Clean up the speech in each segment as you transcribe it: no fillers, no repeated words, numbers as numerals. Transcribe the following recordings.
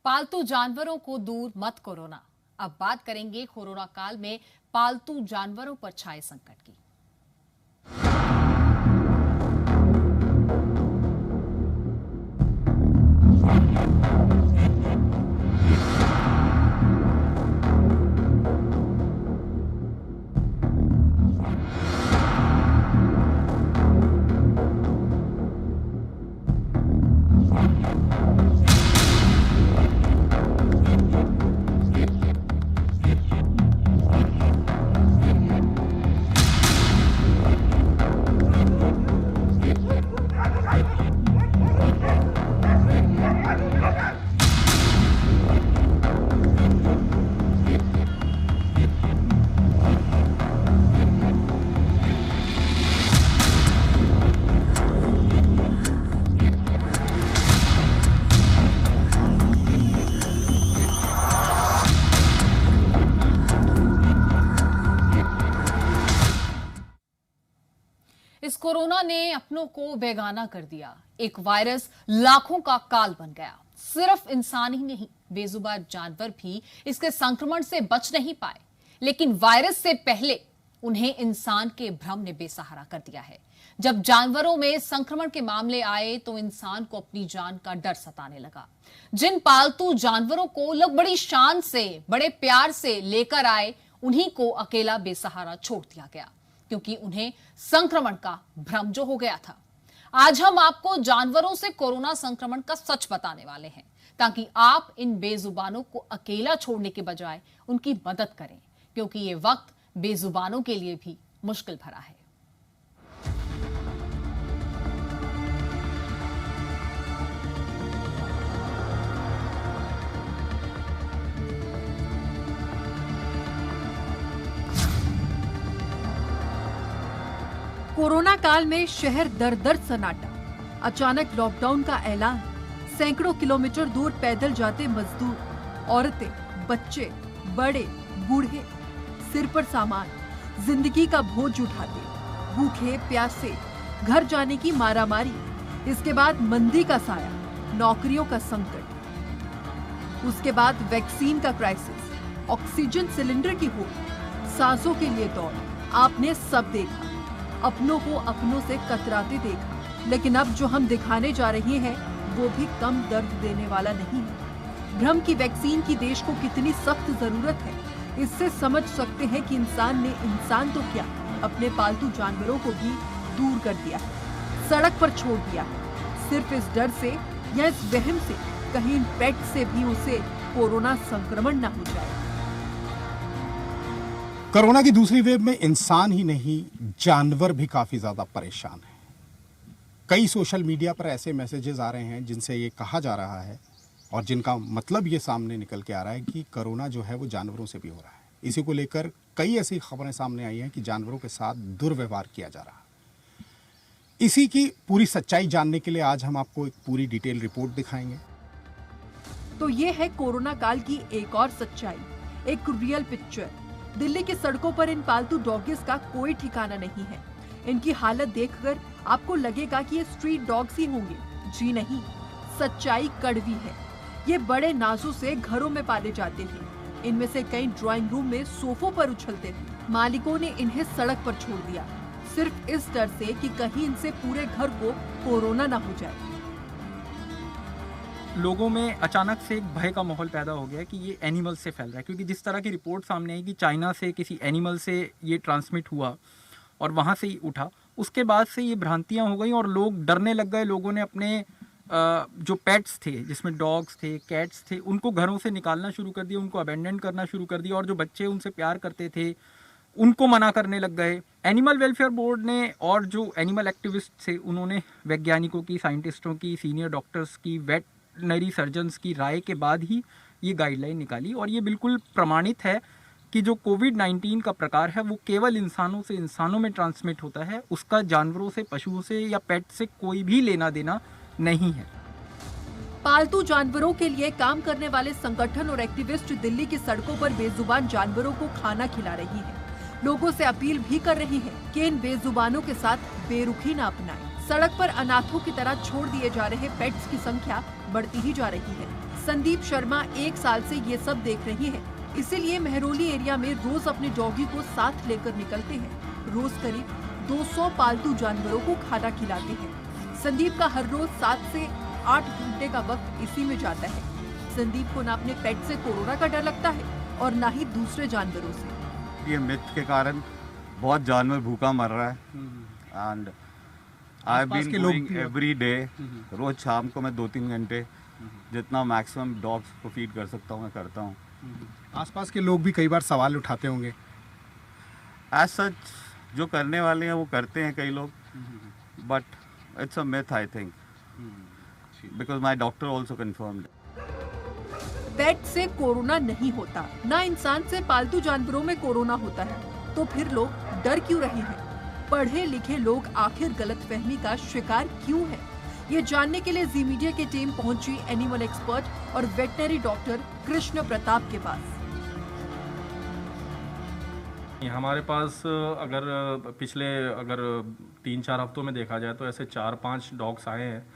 पालतू जानवरों को दूर मत कोरोना। अब बात करेंगे कोरोना काल में पालतू जानवरों पर छाए संकट की। इस कोरोना ने अपनों को बेगाना कर दिया। एक वायरस लाखों का काल बन गया। सिर्फ इंसान ही नहीं, बेजुबान जानवर भी इसके संक्रमण से बच नहीं पाए। लेकिन वायरस से पहले उन्हें इंसान के भ्रम ने बेसहारा कर दिया है। जब जानवरों में संक्रमण के मामले आए तो इंसान को अपनी जान का डर सताने लगा। जिन पालतू जानवरों को लोग बड़ी शान से, बड़े प्यार से लेकर आए, उन्हीं को अकेला बेसहारा छोड़ दिया गया, क्योंकि उन्हें संक्रमण का भ्रम जो हो गया था। आज हम आपको जानवरों से कोरोना संक्रमण का सच बताने वाले हैं, ताकि आप इन बेजुबानों को अकेला छोड़ने के बजाय उनकी मदद करें, क्योंकि ये वक्त बेजुबानों के लिए भी मुश्किल भरा है। कोरोना काल में शहर दर दर सन्नाटा। अचानक लॉकडाउन का ऐलान। सैकड़ों किलोमीटर दूर पैदल जाते मजदूर, औरतें, बच्चे, बड़े, बूढ़े, सिर पर सामान, जिंदगी का बोझ उठाते, भूखे प्यासे, घर जाने की मारामारी। इसके बाद मंदी का साया, नौकरियों का संकट। उसके बाद वैक्सीन का क्राइसिस, ऑक्सीजन सिलेंडर की होड़, सांसों के लिए दौड़। आपने सब देखा, अपनों को अपनों से कतराते देखा। लेकिन अब जो हम दिखाने जा रहे हैं वो भी कम दर्द देने वाला नहीं है। भ्रम की वैक्सीन की देश को कितनी सख्त जरूरत है, इससे समझ सकते हैं कि इंसान ने इंसान तो क्या, अपने पालतू जानवरों को भी दूर कर दिया है, सड़क पर छोड़ दिया है, सिर्फ इस डर से या इस वहम से कहीं इन पेट से भी उसे कोरोना संक्रमण न हो जाए। कोरोना की दूसरी वेव में इंसान ही नहीं, जानवर भी काफी ज्यादा परेशान है। कई सोशल मीडिया पर ऐसे मैसेजेस आ रहे हैं जिनसे ये कहा जा रहा है और जिनका मतलब ये सामने निकल के आ रहा है कि कोरोना जो है वो जानवरों से भी हो रहा है। इसी को लेकर कई ऐसी खबरें सामने आई हैं कि जानवरों के साथ दुर्व्यवहार किया जा रहा है। इसी की पूरी सच्चाई जानने के लिए आज हम आपको एक पूरी डिटेल रिपोर्ट दिखाएंगे। तो ये है कोरोना काल की एक और सच्चाई, एक रियल पिक्चर। दिल्ली की सड़कों पर इन पालतू डॉगीज का कोई ठिकाना नहीं है। इनकी हालत देखकर आपको लगेगा कि ये स्ट्रीट डॉग्स ही होंगे। जी नहीं, सच्चाई कड़वी है। ये बड़े नाजों से घरों में पाले जाते थे। इनमें से कई ड्राइंग रूम में सोफों पर उछलते थे। मालिकों ने इन्हें सड़क पर छोड़ दिया, सिर्फ इस डर से कि कहीं इनसे पूरे घर को कोरोना न हो जाए। लोगों में अचानक से एक भय का माहौल पैदा हो गया कि ये एनिमल से फैल रहा है, क्योंकि जिस तरह की रिपोर्ट सामने आई कि चाइना से किसी एनिमल से ये ट्रांसमिट हुआ और वहाँ से ही उठा, उसके बाद से ये भ्रांतियाँ हो गई और लोग डरने लग गए। लोगों ने अपने जो पेट्स थे, जिसमें डॉग्स थे, कैट्स थे, उनको घरों से निकालना शुरू कर दिया, उनको अबेंडन करना शुरू कर दिया और जो बच्चे उनसे प्यार करते थे उनको मना करने लग गए। एनिमल वेलफेयर बोर्ड ने और जो एनिमल एक्टिविस्ट थे उन्होंने वैज्ञानिकों की, साइंटिस्टों की, सीनियर डॉक्टर्स की, वेटनरी सर्जन्स की राय के बाद ही ये गाइडलाइन निकाली। और ये बिल्कुल प्रमाणित है कि जो कोविड-19 का प्रकार है वो केवल इंसानों से इंसानों में ट्रांसमिट होता है, उसका जानवरों से, पशुओं से या पेट से कोई भी लेना देना नहीं है। पालतू जानवरों के लिए काम करने वाले संगठन और एक्टिविस्ट दिल्ली की सड़कों पर बेजुबान जानवरों को खाना खिला रही हैं। लोगों से अपील भी कर रही है कि इन बेजुबानों के साथ बेरुखी न अपनाएं। सड़क पर अनाथों की तरह छोड़ दिए जा रहे पेट्स की संख्या बढ़ती ही जा रही है। संदीप शर्मा 1 साल से ये सब देख रही है, इसीलिए मेहरौली एरिया में रोज अपने डॉगी को साथ लेकर निकलते हैं। रोज करीब 200 पालतू जानवरों को खाना खिलाते हैं। संदीप का हर रोज 7 से 8 घंटे का वक्त इसी में जाता है। संदीप को न अपने पेट से कोरोना का डर लगता है और न ही दूसरे जानवरों से। ये मिथ के कारण बहुत जानवर भूखा मर रहा है and I been going every day. रोज शाम को मैं 2-3 घंटे जितना मैक्सिमम डॉग्स को फीड कर सकता हूँ मैं करता हूँ। आसपास के लोग भी कई बार सवाल उठाते होंगे। एज सच जो करने वाले हैं वो करते हैं कई लोग, but it's a myth I think, because my doctor also confirmed. पेट से कोरोना नहीं होता, ना इंसान से पालतू जानवरों में कोरोना होता है, तो फिर लोग डर क्यों रहे हैं? पढ़े लिखे लोग आखिर गलतफहमी का शिकार क्यों है? ये जानने के लिए जी मीडिया की टीम पहुंची एनिमल एक्सपर्ट और वेटनरी डॉक्टर कृष्ण प्रताप के पास। हमारे पास अगर पिछले 3-4 हफ्तों में देखा जाए तो ऐसे 4-5 डॉग्स आए हैं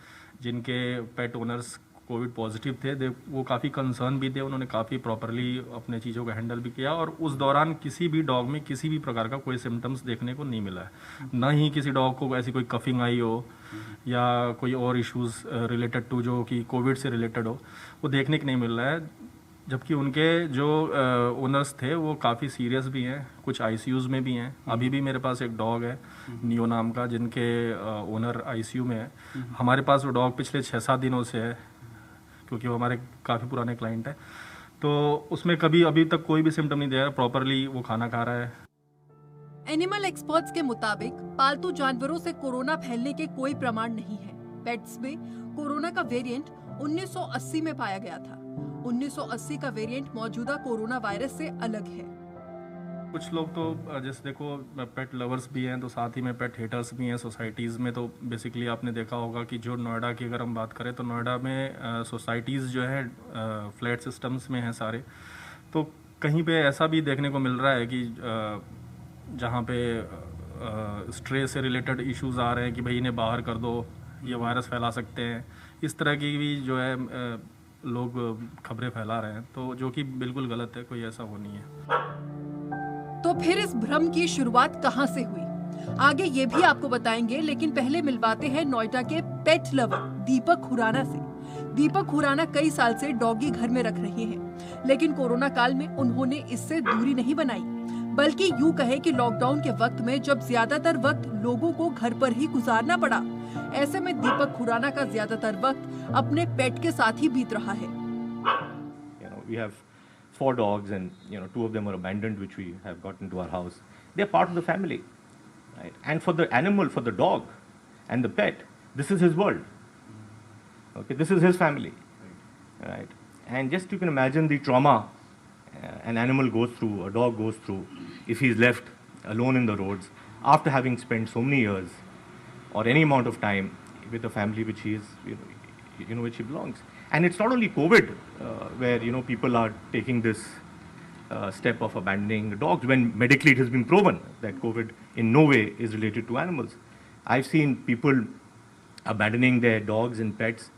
जिनके पेट ओनर्स कोविड पॉजिटिव थे। वो काफ़ी कंसर्न भी थे, उन्होंने काफ़ी प्रॉपरली अपने चीज़ों का हैंडल भी किया और उस दौरान किसी भी डॉग में किसी भी प्रकार का कोई सिम्टम्स देखने को नहीं मिला है। न ही किसी डॉग को ऐसी कोई कफिंग आई हो या कोई और इश्यूज़ रिलेटेड टू जो कि कोविड से रिलेटेड हो, वो देखने को नहीं मिल रहा है। जबकि उनके जो ओनर्स थे वो काफ़ी सीरियस भी हैं, कुछ आईसीयूज़ में भी हैं। अभी भी मेरे पास एक डॉग है नियो नाम का, जिनके ओनर आईसीयू में है। हमारे पास वो डॉग पिछले 6-7 दिनों से है, क्योंकि वो हमारे काफ़ी पुराने क्लाइंट है। तो उसमें कभी अभी तक कोई भी सिम्टम नहीं दे रहा, प्रॉपरली वो खाना खा रहा है। एनिमल एक्सपर्ट्स के मुताबिक पालतू जानवरों से कोरोना फैलने के कोई प्रमाण नहीं है। पेट्स में कोरोना का वेरिएंट 1980 में पाया गया था। 1980 का वेरिएंट मौजूदा कोरोना वायरस से अलग है। कुछ लोग तो जैसे देखो पेट लवर्स भी हैं, तो साथ ही में पेट हेटर्स भी हैं सोसाइटीज़ में। तो बेसिकली आपने देखा होगा कि जो नोएडा की अगर हम बात करें तो नोएडा में सोसाइटीज़ जो है फ्लैट सिस्टम्स में हैं सारे। तो कहीं पे ऐसा भी देखने को मिल रहा है कि जहाँ पे स्ट्रेस से रिलेटेड इश्यूज़ आ रहे हैं कि भाई इन्हें बाहर कर दो, ये वायरस फैला सकते हैं। इस तरह की भी जो है लोग खबरें फैला रहे हैं, तो जो कि बिल्कुल गलत है, कोई ऐसा वो नहीं है। तो फिर इस भ्रम की शुरुआत कहां से हुई, आगे ये भी आपको बताएंगे, लेकिन पहले मिलवाते हैं नोएडा के पेट लवर दीपक खुराना से। दीपक खुराना कई साल से डॉगी घर में रख रहे हैं, लेकिन कोरोना काल में उन्होंने इससे दूरी नहीं बनाई, बल्कि यूं कहे कि लॉकडाउन के वक्त में जब ज्यादातर वक्त लोगों को घर पर ही गुजारना पड़ा, ऐसे में दीपक खुराना का ज्यादातर वक्त अपने पेट के साथ ही बीत रहा है। We have 4 dogs and 2 of them are abandoned, which we have got into our house. They are part of the family, right? And for the animal, for the dog and the pet, this is his world. Okay, this is his family, right? And just you can imagine the trauma an animal goes through, a dog goes through, if he's left alone in the roads after having spent so many years or any amount of time with a family which he is, which he belongs. And it's not only COVID where people are taking this step of abandoning dogs, when medically it has been proven that COVID in no way is related to animals. I've seen people abandoning their dogs and pets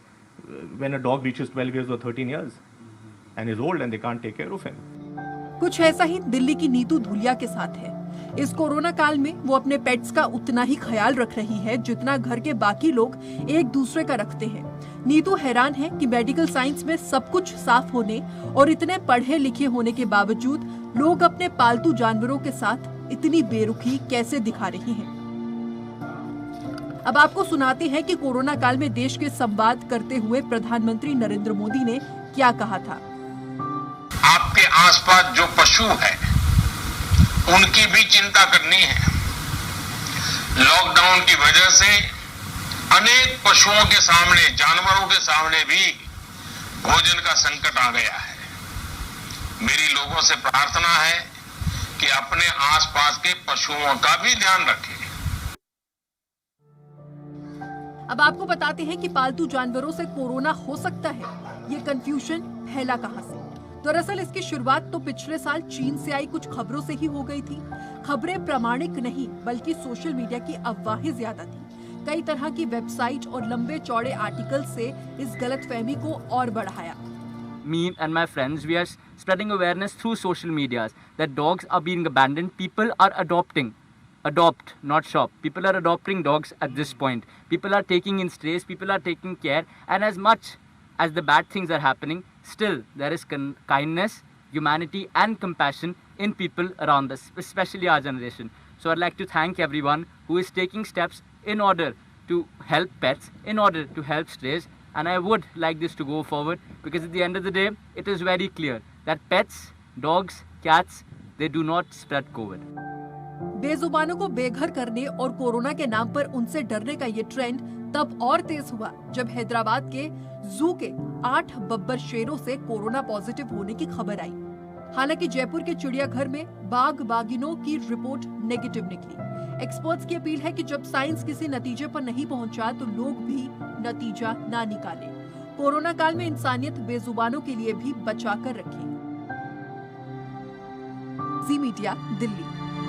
when a dog reaches 12 years or 13 years and is old and they can't take care of him. कुछ ऐसा ही दिल्ली की नीतू धुलिया के साथ है। इस corona काल में वो अपने पेट्स का उतना ही ख्याल रख रही है जितना घर के बाकी लोग एक दूसरे का रखते हैं। नीतू हैरान है कि मेडिकल साइंस में सब कुछ साफ होने और इतने पढ़े लिखे होने के बावजूद लोग अपने पालतू जानवरों के साथ इतनी बेरुखी कैसे दिखा रही हैं। अब आपको सुनाते हैं कि कोरोना काल में देश के संवाद करते हुए प्रधानमंत्री नरेंद्र मोदी ने क्या कहा था। आपके आसपास जो पशु है उनकी भी चिंता करनी है। लॉकडाउन की वजह से अनेक पशुओं के सामने, जानवरों के सामने भी भोजन का संकट आ गया है। मेरी लोगों से प्रार्थना है कि अपने आसपास के पशुओं का भी ध्यान रखें। अब आपको बताते हैं कि पालतू जानवरों से कोरोना हो सकता है, ये कंफ्यूजन फैला कहां से। दरअसल इसकी शुरुआत तो पिछले साल चीन से आई कुछ खबरों से ही हो गई थी। खबरें प्रामाणिक नहीं बल्कि सोशल मीडिया की अफवाहें ज्यादा थी। कई तरह की वेबसाइट और लंबे चौड़े आर्टिकल से इस गलतफहमी को और बढ़ाया। Me and my friends, we are spreading awareness through social medias that dogs are being abandoned. People are adopt, not shop. People are adopting dogs at this point. People are taking in strays, people are taking care, and as much as the bad things are happening, still there is kindness, humanity and compassion in people around us, especially our generation. So I'd like to thank everyone who is taking steps in order to help pets, in order to help strays. And I would like this to go forward because at the end of the day, it is very clear that pets, dogs, cats, they do not spread COVID. बेजुबानों को बेघर करने और corona के नाम पर उनसे डरने का ये ट्रेंड तब और तेज हुआ जब हैदराबाद के जू के 8 बब्बर शेरों से कोरोना पॉजिटिव होने की खबर आई। हालांकि जयपुर के चिड़ियाघर में बाघिनों की रिपोर्ट नेगेटिव निकली। एक्सपर्ट्स की अपील है कि जब साइंस किसी नतीजे पर नहीं पहुंचा तो लोग भी नतीजा ना निकालें। कोरोना काल में इंसानियत बेजुबानों के लिए भी बचा कर रखें। जी मीडिया, दिल्ली।